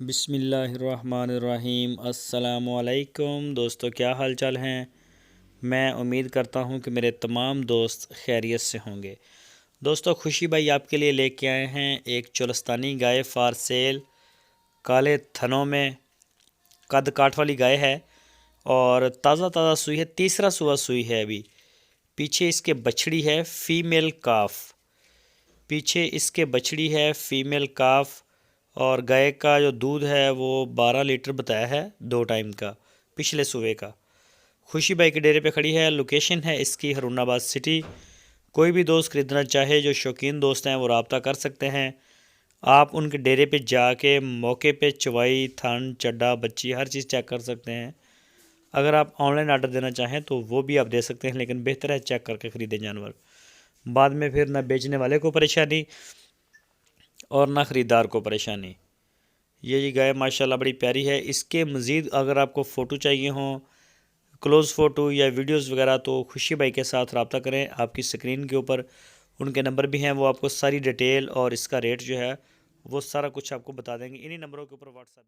बिस्मिल्लाहिर्रहमानिर्रहीम। अस्सलामुअलैकुम दोस्तों, क्या हाल चाल हैं। मैं उम्मीद करता हूं कि मेरे तमाम दोस्त खैरियत से होंगे। दोस्तों, खुशी भाई आपके लिए लेके आए हैं एक चोलस्तानी गाय फार सेल। काले थनों में कद काठ वाली गाय है और ताज़ा ताज़ा सूई है, तीसरा सुबह सूई है अभी। पीछे इसके बछड़ी है फ़ीमेल काफ। पीछे इसके बछड़ी है फ़ीमेल काफ। और गाय का जो दूध है वो 12 लीटर बताया है, 2 टाइम का, पिछले सुबह का। खुशी भाई के डेरे पे खड़ी है। लोकेशन है इसकी हरूनाबाद सिटी। कोई भी दोस्त ख़रीदना चाहे, जो शौकीन दोस्त हैं, वो रब्ता कर सकते हैं। आप उनके डेरे पे जाके मौके पे चवाई, थन, चड्डा, बच्ची हर चीज़ चेक कर सकते हैं। अगर आप ऑनलाइन आर्डर देना चाहें तो वो भी आप दे सकते हैं, लेकिन बेहतर है चेक करके ख़रीदें जानवर। बाद में फिर ना बेचने वाले को परेशानी और ना ख़रीदार को परेशानी। ये जी गाय माशाल्लाह बड़ी प्यारी है। इसके मज़ीद अगर आपको फ़ोटो चाहिए हों, क्लोज़ फ़ोटो या वीडियोस वगैरह, तो खुशी भाई के साथ रब्ता करें। आपकी स्क्रीन के ऊपर उनके नंबर भी हैं, वो आपको सारी डिटेल और इसका रेट जो है वो सारा कुछ आपको बता देंगे। इन्हीं नंबरों के ऊपर व्हाट्सएप